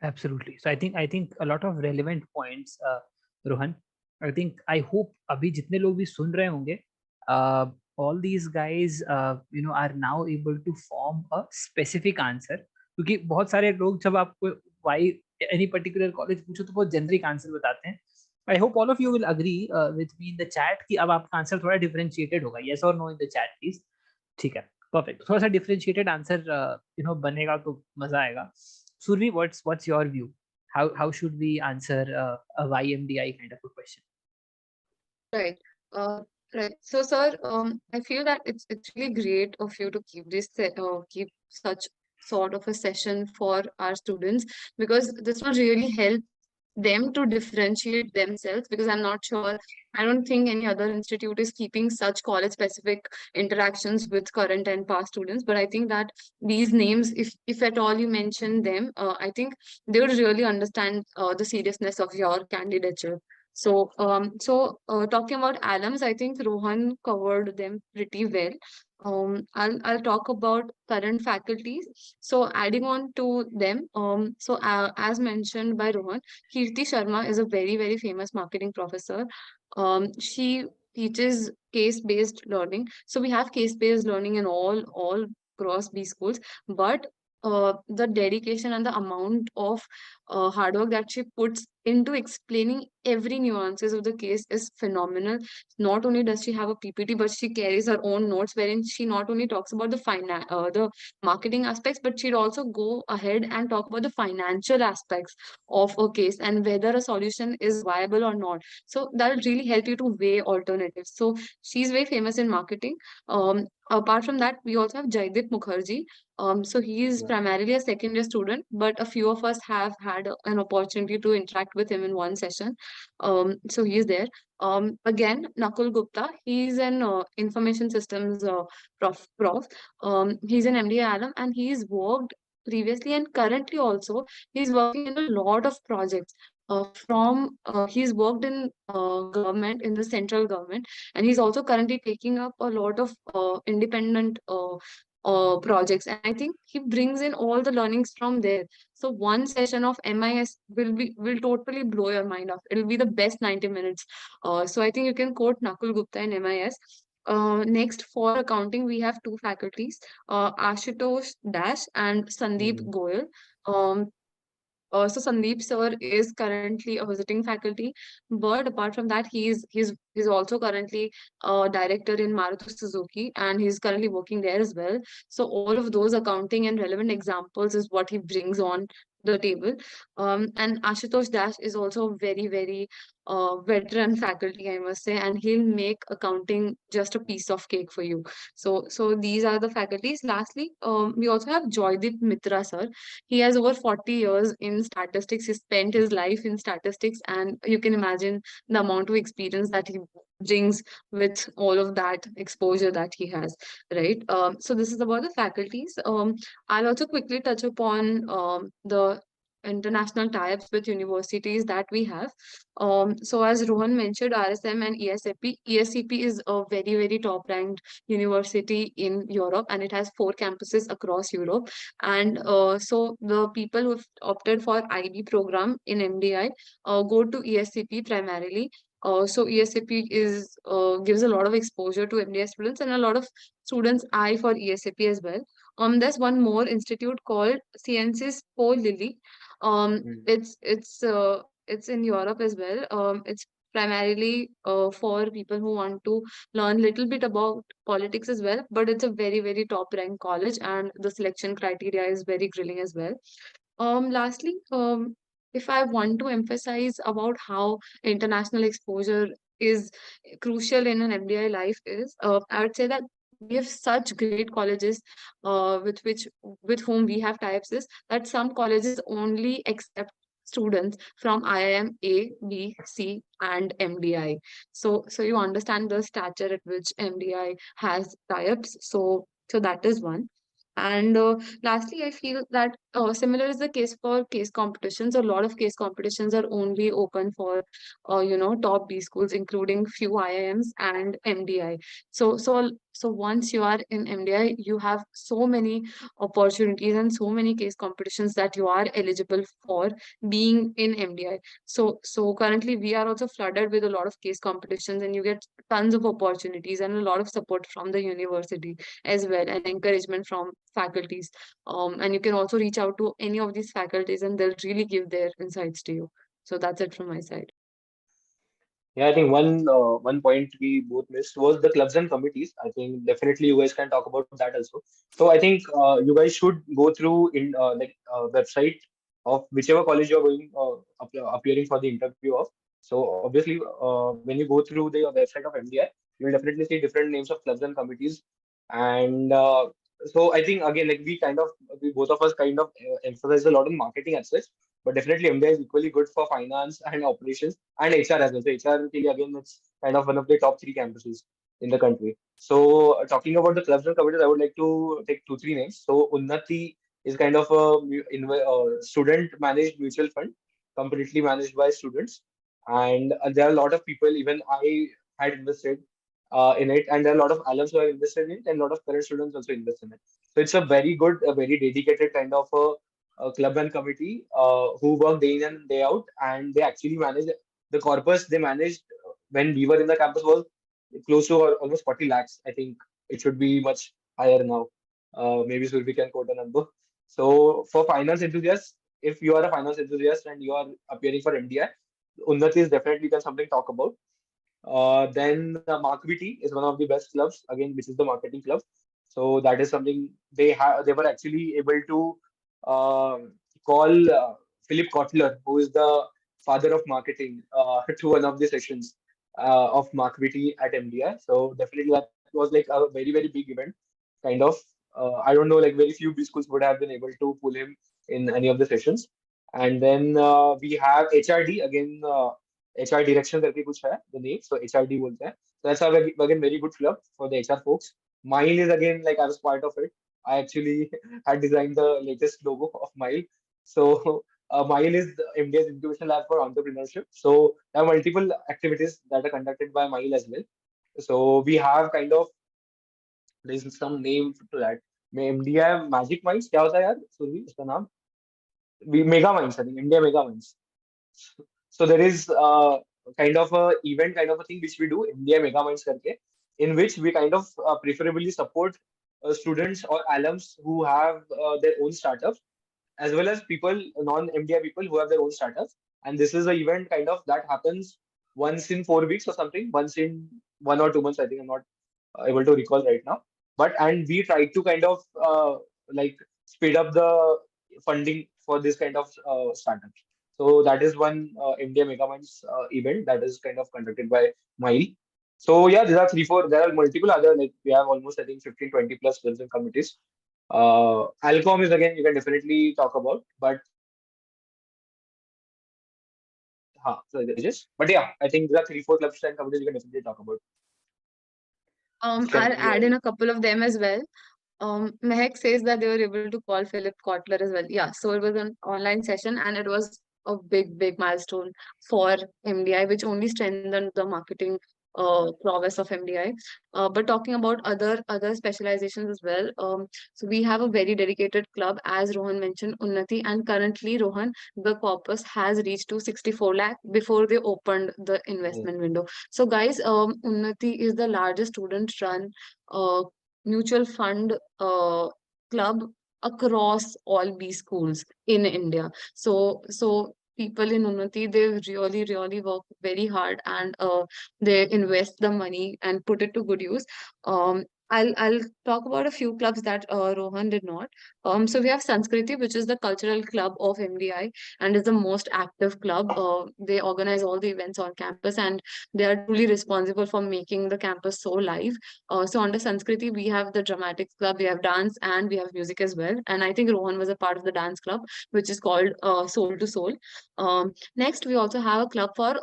Absolutely. So I think a lot of relevant points, Rohan. I think I hope अभी जितने लोग भी सुन रहे होंगे, all these guys are now able to form a specific answer. क्योंकि बहुत सारे लोग जब आपको why any particular college पूछो तो बहुत generic answer बताते हैं. I hope all of you will agree with me in the chat कि अब आपका आंसर थोड़ा differentiated होगा. Yes or no in the chat please. ठीक है. Perfect. थोड़ा सा differentiated answer बनेगा तो मजा आएगा. Survi, what's your view? How should we answer a YMDI kind of a question? Right. Right. So, sir, I feel that it's really great of you to keep such sort of a session for our students, because this will really help them to differentiate themselves, because I'm not sure, I don't think any other institute is keeping such college specific interactions with current and past students. But I think that these names, if at all you mention them, I think they would really understand the seriousness of your candidature. So talking about alums, I think Rohan covered them pretty well. I'll talk about current faculties. So adding on to them, as mentioned by Rohan, Kirti Sharma is a very famous marketing professor. She teaches case-based learning. So we have case-based learning in all cross B schools, but the dedication and the amount of hard work that she puts into explaining every nuances of the case is phenomenal. Not only does she have a PPT, but she carries her own notes wherein she not only talks about the marketing aspects, but she'd also go ahead and talk about the financial aspects of a case and whether a solution is viable or not. So that'll really help you to weigh alternatives. So she's very famous in marketing. Apart from that, we also have Jaideep Mukherjee. So he is Yeah. primarily a second year student, but a few of us have had an opportunity to interact with him in one session. So he is there. Again, Nakul Gupta, he's an information systems prof. He's an MDI alum and he's worked previously and currently also he's working in a lot of projects. He's worked in government in the central government, and he's also currently taking up a lot of independent projects, and I think he brings in all the learnings from there. So one session of MIS will totally blow your mind off. It'll be the best 90 minutes. So I think you can quote Nakul Gupta in MIS. Next, for accounting, we have two faculties, Ashutosh Dash and Sandeep Mm. Goyal. Um, so Sandeep sir is currently a visiting faculty, but apart from that, he's also currently a director in Maruti Suzuki, and he's currently working there as well. So all of those accounting and relevant examples is what he brings on the table. And Ashutosh Dash is also very veteran faculty, I must say, and he'll make accounting just a piece of cake for you. So these are the faculties. Lastly, we also have Joydeep Mitra sir. He has over 40 years in statistics. He spent his life in statistics, and you can imagine the amount of experience that he brings with all of that exposure that he has, right? So this is about the faculties. I'll also quickly touch upon the international tie-ups with universities that we have. So as Rohan mentioned, RSM and ESCP. ESCP is a very top ranked university in Europe, and it has 4 campuses across Europe. And so the people who've opted for IB program in MDI go to ESCP primarily. So ESCP is gives a lot of exposure to MDI students, and a lot of students eye for ESCP as well. There's one more institute called Sciences Po Lilly. Mm. It's in Europe as well. It's primarily for people who want to learn a little bit about politics as well, but it's a very top ranked college, and the selection criteria is very grilling as well. Lastly, if I want to emphasize about how international exposure is crucial in an MDI life is, I would say that we have such great colleges with whom we have types is that some colleges only accept students from IIM A, B, C, and MDI. So you understand the stature at which MDI has tie-ups. So that is one. And lastly, I feel that similar is the case for case competitions. A lot of case competitions are only open for, top B schools, including few IIMs and MDI. So once you are in MDI, you have so many opportunities and so many case competitions that you are eligible for being in MDI. So currently we are also flooded with a lot of case competitions, and you get tons of opportunities and a lot of support from the university as well, and encouragement from faculties. And you can also reach out to any of these faculties and they'll really give their insights to you. So that's it from my side. Yeah, I think one point we both missed was the clubs and committees. I think definitely you guys can talk about that also. So I think you guys should go through in website of whichever college you're going appearing for the interview of. So obviously, when you go through the website of MDI, you'll definitely see different names of clubs and committees. And so I think again, like we both of us kind of emphasize a lot on marketing as such, but definitely MDI is equally good for finance and operations and HR as well. So HR, के लिए again, it's kind of one of the top 3 campuses in the country. So talking about the clubs and committees, I would like to take 2, 3 names. So Unnati is kind of a student managed mutual fund, completely managed by students, and there are a lot of people. Even I had invested in it, and there are a lot of alums who have invested in it, and a lot of current students also invest in it. So it's a very good, a very dedicated kind of a club and committee who work day in and day out, and they actually manage the corpus. They managed when we were in the campus was close to almost 40 lakhs. I think it should be much higher now. Maybe Survi can quote a number. So for finance enthusiasts, if you are a finance enthusiast and you are appearing for MDI, Unnati is definitely something to talk about. Then Markviti is one of the best clubs, again, which is the marketing club. So that is something they have. They were actually able to call Philip Kotler, who is the father of marketing, to one of the sessions of Markviti at MDI. So definitely that was like a very, very big event, kind of. I don't know, like very few B schools would have been able to pull him in any of the sessions. And then we have HRD again. HR direction करके कुछ है the name, so HRD बोलते हैं. So that's again very good club for the HR folks. Mile is again like I was part of it. I actually had designed the latest logo of Mile. So Mile is the MDI's incubation lab for entrepreneurship. So there are multiple activities that are conducted by Mile as well. So we have kind of there's some name to that. MDI Magic Minds क्या होता है यार सुरभि उसका नाम? Mega Minds I think MDI Mega Minds. So there is kind of a event kind of a thing which we do India Mega Minds करके, in which we kind of preferably support students or alums who have their own startups, as well as people, non-MDI people who have their own startups. And this is an event kind of that happens once in 4 weeks or something, once in 1 or 2 months. I think I'm not able to recall right now. But and we try to kind of like speed up the funding for this kind of startups. So that is one India Megaminds event that is kind of conducted by Mile. So yeah, there are three, four. There are multiple other, like we have almost I think 15, 20 plus clubs and committees. Alcom is again you can definitely talk about, but but yeah, I think there are three, four clubs and committees you can definitely talk about. I'll add in a couple of them as well. Mehak says that they were able to call Philip Kotler as well. Yeah, so it was an online session and it was a big, big milestone for MDI, which only strengthened the marketing prowess of MDI. But talking about other specializations as well, so we have a very dedicated club, as Rohan mentioned, Unnati, and currently Rohan, the corpus has reached to 64 lakh before they opened the investment window. So guys, Unnati is the largest student-run mutual fund club across all B schools in India. So people in Unnati, they really, really work very hard and they invest the money and put it to good use. I'll talk about a few clubs that Rohan did not. So we have Sanskriti, which is the cultural club of MDI and is the most active club. They organize all the events on campus and they are truly responsible for making the campus so live. So under Sanskriti, we have the dramatics club, we have dance, and we have music as well. And I think Rohan was a part of the dance club, which is called Soul to Soul. Next, we also have a club for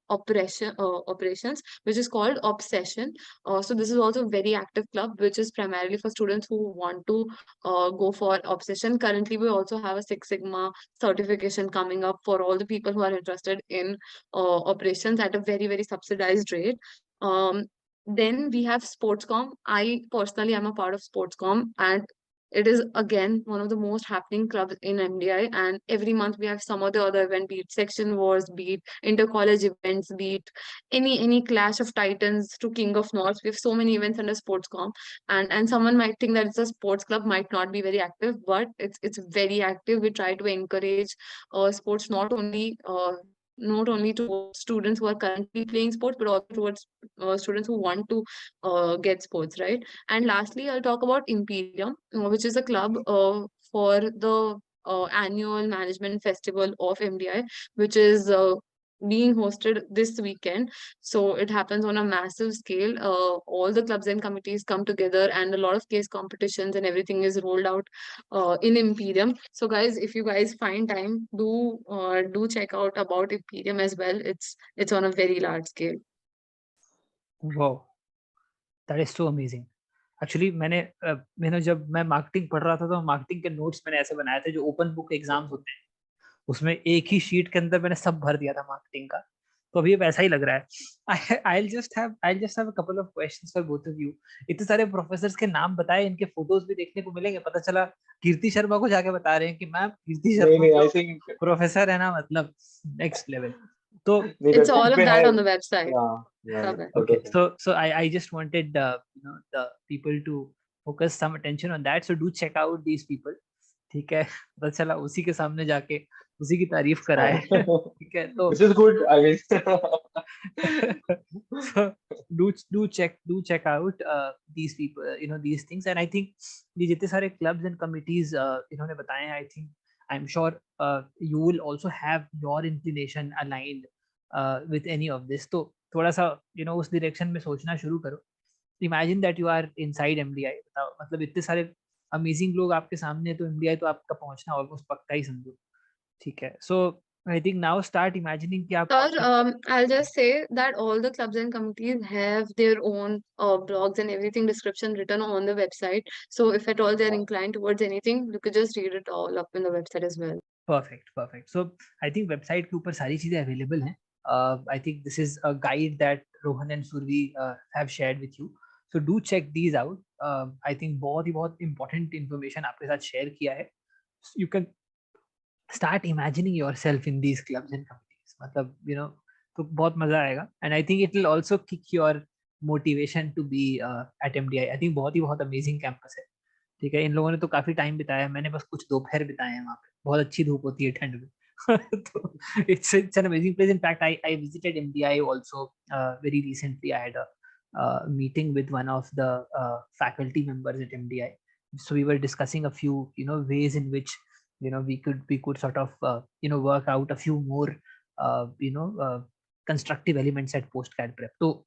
operations, which is called Obsession. So this is also a very active club, which is primarily for students who want to go for Obsession. Currently, we also have a Six Sigma certification coming up for all the people who are interested in operations at a very, very subsidized rate. Then we have Sportscom. I personally am a part of Sportscom, and it is again one of the most happening clubs in MDI. And every month we have some or the other event, be it section wars, be it inter-college events, be it any clash of titans to King of North. We have so many events under Sportscom, and someone might think that it's a sports club, might not be very active, but it's very active. We try to encourage sports not only towards students who are currently playing sports, but also towards students who want to get sports, right? And lastly, I'll talk about Imperium, which is a club for the annual management festival of MDI, which is being hosted this weekend. So it happens on a massive scale. All the clubs and committees come together, and a lot of case competitions and everything is rolled out in Imperium. So guys, if you guys find time, do check out about Imperium as well. It's on a very large scale. Wow, that is so amazing. Actually मैंने जब मैं marketing पढ़ रहा था तो marketing के notes मैंने ऐसे बनाए थे जो ओपन बुक एग्जाम्स होते हैं, उसमें एक ही शीट के अंदर मैंने सब भर दिया था मार्केटिंग का. तो अभी वैसा ही लग रहा है. I'll just have a couple of questions for both of you. इतने सारे प्रोफेसर्स के नाम बताए, इनके फोटोज भी देखने को मिलेंगे. पता चला कीर्ति शर्मा को जाके बता रहे हैं कि ma'am Kirti Sharma I think professor है ना, मतलब नेक्स्ट लेवल. तो it's all of that on the website. Yeah. okay, so I just wanted the people to focus some attention on that. So do check out these people. ठीक है, पता चला उसी के सामने जाके उसी की तारीफ कराए। ठीक है, तो Which is good. I mean, so do check out these people, these things, and I think ये जितने सारे clubs and committees इन्होंने बताए हैं, I think I'm sure you will also have your inclination aligned with any of this. तो थोड़ा सा उस direction में सोचना शुरू करो. Imagine that you are inside MDI. बताओ, मतलब इतने सारे अमेजिंग लोग आपके सामने हैं, तो MDI तो आपका पहुंचना ऑलमोस्ट पक्का ही समझो. ठीक है, so I think now start imagining कि आप Sir, out of. I'll just say that all the clubs and committees have their own blogs and everything description written on the website. So if at all they're yeah. inclined towards anything, you could just read it all up in the website as well. Perfect, perfect. So I think website के ऊपर सारी चीजें available हैं. I think this is a guide that Rohan and Surabhi have shared with you. So do check these out. I think बहुत ही बहुत important information आपके साथ शेयर किया है. You can start imagining yourself in these clubs and committees. मतलब तो बहुत मजा आएगा. And I think it will also kick your motivation to be at MDI. I think बहुत ही बहुत amazing campus है. ठीक है, इन लोगों ने तो काफी टाइम बिताया है, मैंने बस कुछ दोपहर बिताए हैं वहाँ पे. बहुत अच्छी धूप होती है ठंड में. तो it's an amazing place. In fact, I visited MDI also very recently. I had a meeting with one of the faculty members at MDI. So we were discussing a few ways in which we could sort of work out a few more constructive elements at postcad prep. So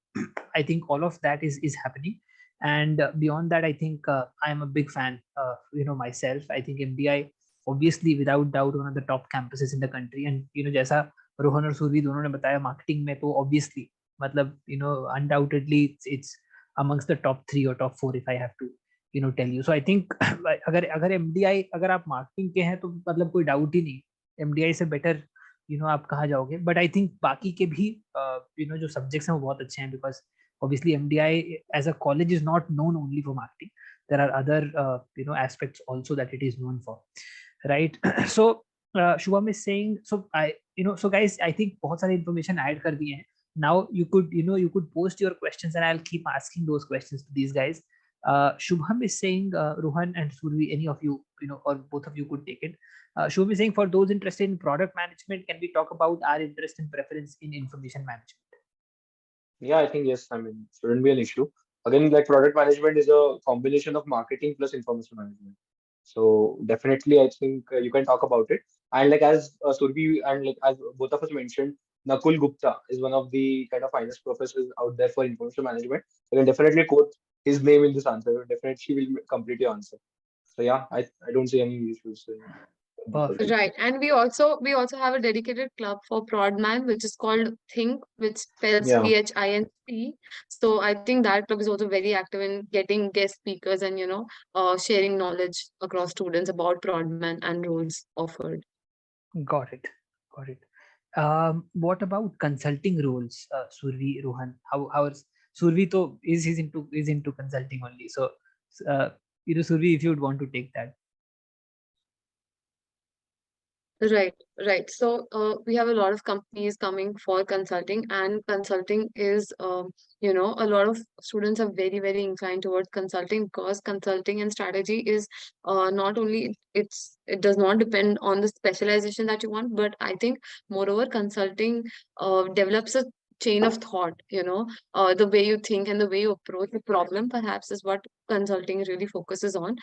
I think all of that is happening. And beyond that, I think I am a big fan myself. I think MDI, obviously, without doubt, one of the top campuses in the country. And जैसा रोहन और सूरवी दोनों ने बताया, marketing में तो obviously, मतलब undoubtedly it's amongst the top 3 or top 4 if I have to tell you. So I think अगर MDI, अगर आप मार्केटिंग के हैं तो मतलब कोई डाउट ही नहीं, MDI से बेटर आप कहाँ जाओगे. बट आई थिंक बाकी के भी जो सब्जेक्ट्स हैं वो बहुत अच्छे हैं, because obviously MDI as a college is not known only for marketing. There are other aspects also that it is known for, right? So Shubham is saying, so so guys, I think बहुत सारी information add कर दिए हैं. Now you could post your questions and I'll keep asking those questions to these guys. Shubham is saying, Rohan and Survi, any of you, or both of you could take it. Shubham is saying, for those interested in product management, can we talk about our interest and preference in information management? Yeah, I think yes. I mean, shouldn't be an issue. Again, like product management is a combination of marketing plus information management. So definitely, I think you can talk about it. And like as Surbi and like as both of us mentioned, Nakul Gupta is one of the kind of finest professors out there for information management. You can definitely quote his name in this answer. Definitely will complete your answer. So yeah, I don't see any issues in both of Perfect. these. Right, and we also have a dedicated club for Prodman, which is called Think, which spells Yeah. PHINC. So I think that club is also very active in getting guest speakers and sharing knowledge across students about Prodman and roles offered. Got it. Got it. What about consulting roles, Survi, Rohan? How is Survi? To is into consulting only. So, uh, Survi, if you would want to take that. Right, right. So we have a lot of companies coming for consulting, and consulting is, a lot of students are very, very inclined towards consulting because consulting and strategy is not only it does not depend on the specialization that you want, but I think moreover consulting develops a chain of thought. The way you think and the way you approach the problem, perhaps, is what consulting really focuses on.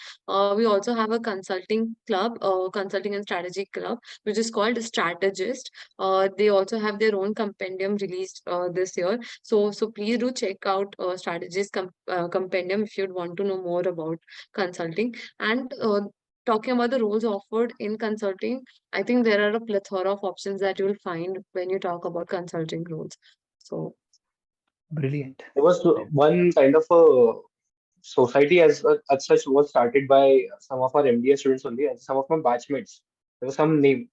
We also have a consulting club, consulting and strategy club, which is called Strategist. They also have their own compendium released this year. So please do check out Strategist compendium if you'd want to know more about consulting. And talking about the roles offered in consulting, I think there are a plethora of options that you will find when you talk about consulting roles. So Brilliant. There was one kind of a society as such was started by some of our MBA students only and some of my batchmates. There was some name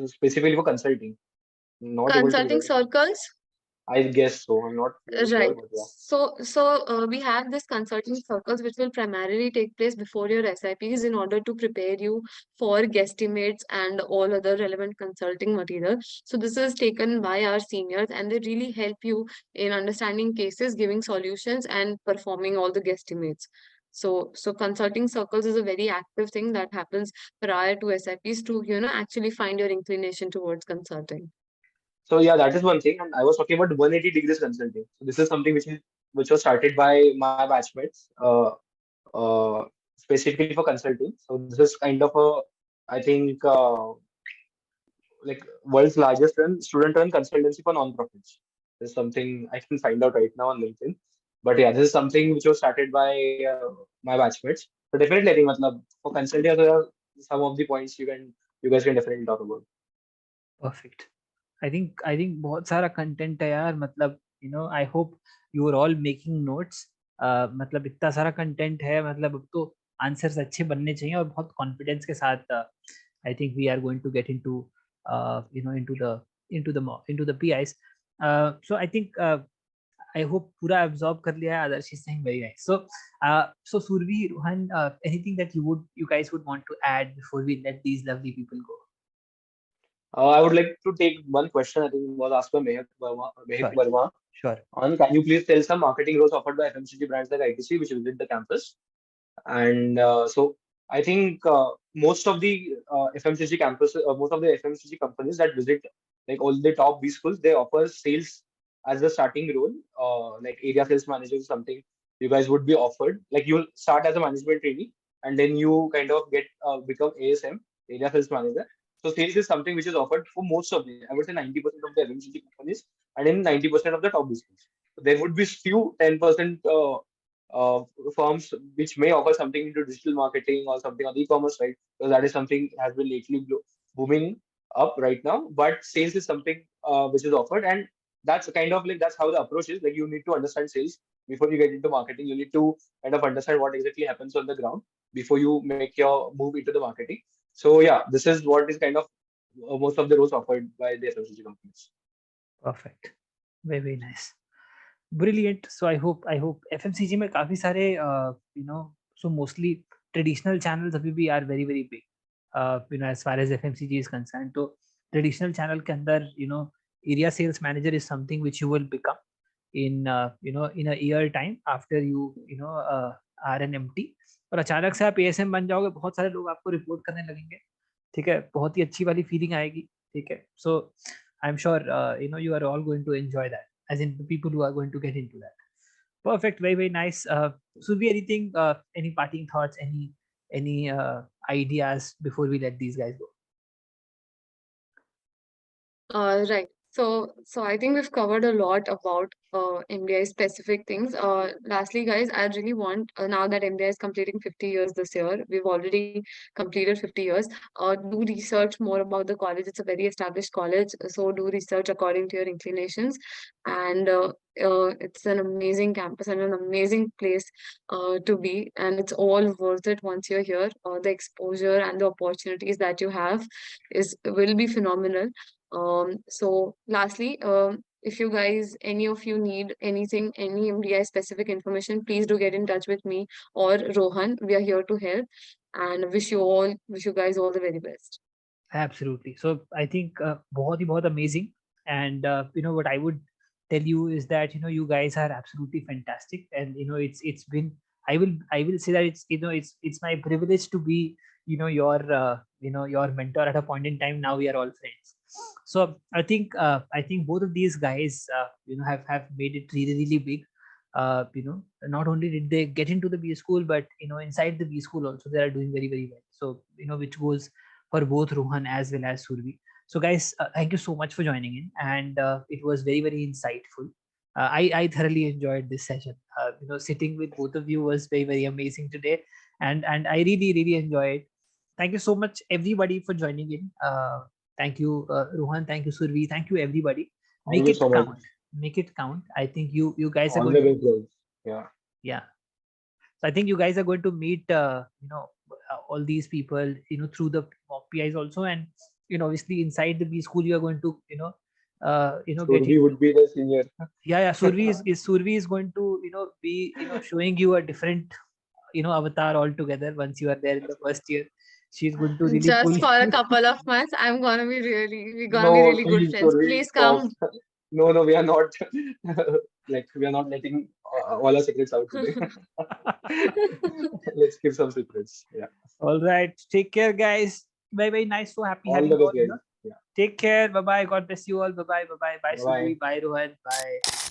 specifically for consulting. Not able to consulting remember. circles. I guess so. I'm not really sure, Right. but yeah. So we have this consulting circles which will primarily take place before your SIPs in order to prepare you for guesstimates and all other relevant consulting material. So this is taken by our seniors and they really help you in understanding cases, giving solutions and performing all the guesstimates. So consulting circles is a very active thing that happens prior to SIPs to, actually find your inclination towards consulting. So yeah, that is one thing. And I was talking about 180 degrees consulting. So this is something which was started by my batchmates, uh, specifically for consulting. So this is kind of a, I think, like world's largest student-run consultancy for non-profits. This is something I can find out right now on LinkedIn. But yeah, this is something which was started by my batchmates. So definitely, I think, matlab, for consulting, there are some of the points you guys can definitely talk about. Perfect. I think बहुत सारा content है यार, मतलब I hope you are all making notes. मतलब इतना सारा content है, मतलब अब तो आंसर्स अच्छे बनने चाहिए और बहुत कॉन्फिडेंस के साथ I think we are going to get into into the PIs. So I think I hope पूरा absorb कर लिया है. Others is saying very nice. So Survi, Rohan, anything that you guys would want to add before we let these lovely people go? I would like to take one question I think was asked by Mehak Sure, Verma. sure. On, can you please tell some marketing roles offered by FMCG brands like ITC which visit the campus? And so I think most of the FMCG campus, most of the FMCG companies that visit like all the top B schools, they offer sales as a starting role, like area sales manager is something you guys would be offered. Like you'll start as a management trainee and then you kind of get become ASM, area sales manager. So sales is something which is offered for most of the, I would say 90% of the FMCG companies and in 90% of the top B schools. So there would be few 10% uh, firms which may offer something into digital marketing or something on the e-commerce side, because that is something has been lately booming up right now. But sales is something which is offered, and that's kind of like that's how the approach is. Like you need to understand sales before you get into marketing. You need to kind of understand what exactly happens on the ground before you make your move into the marketing. So yeah, this is what is kind of most of the roles offered by the FMCG companies. Perfect. Very, very nice. Brilliant. So I hope FMCG में काफी सारे so mostly traditional channels अभी भी are very very big. As far as FMCG is concerned, तो traditional channel के अंदर area sales manager is something which you will become in in a year time after are an MT. और अचानक से आप ASM बन जाओगे, बहुत सारे लोग आपको रिपोर्ट करने लगेंगे. ठीक है, बहुत ही अच्छी वाली फीलिंग आएगी. ठीक है, so I'm sure you are all going to enjoy that, as in the people who are going to get into that. Perfect. Very, very nice. Suvi, anything, any parting thoughts, any ideas before we let these guys go? Right. So I think we've covered a lot about MDI specific things. Lastly, guys, I really want now that MDI is completing 50 years this year, we've already completed 50 years. Do research more about the college. It's a very established college, so do research according to your inclinations. And it's an amazing campus and an amazing place to be, and it's all worth it once you're here. The exposure and the opportunities that you have will be phenomenal. So lastly, if you guys, any of you need anything, any MDI specific information, please do get in touch with me or Rohan. We are here to help, and wish you guys all the very best. Absolutely. So I think बहुत ही बहुत amazing. And what I would tell you is that you guys are absolutely fantastic, and it's been, I will say that it's my privilege to be your mentor at a point in time. Now we are all friends. So I think both of these guys have made it really really big. Not only did they get into the B school, but inside the B school also they are doing very very well. So which goes for both Rohan as well as Survi. So guys, thank you so much for joining in, and it was very very insightful. I thoroughly enjoyed this session. Sitting with both of you was very very amazing today, and I really really enjoyed. Thank you so much everybody for joining in. Thank you Rohan, thank you Survi, thank you everybody. Thank Make you it so much. count. Make it count. I think you guys are going Always to, enjoy. Yeah. yeah. So I think you guys are going to meet all these people through the mock PIs also, and obviously inside the B school you are going to get Survi would into, be the senior. yeah, Survi is going to be showing you a different avatar altogether once you are there in the first year. She's going to really pull Just for a you. couple of months, we're gonna be No, really good please, friends. Survi, Please stop. come. No, we are not like we are not letting all our secrets out today. Let's keep some secrets. Yeah. All right. Take care, guys. Very nice. So happy All having the you best, all guys. here. Yeah. Take care. Bye bye. God bless you all. Bye bye. Bye bye. Bye Bye Subi. bye. Bye Rohan. Bye.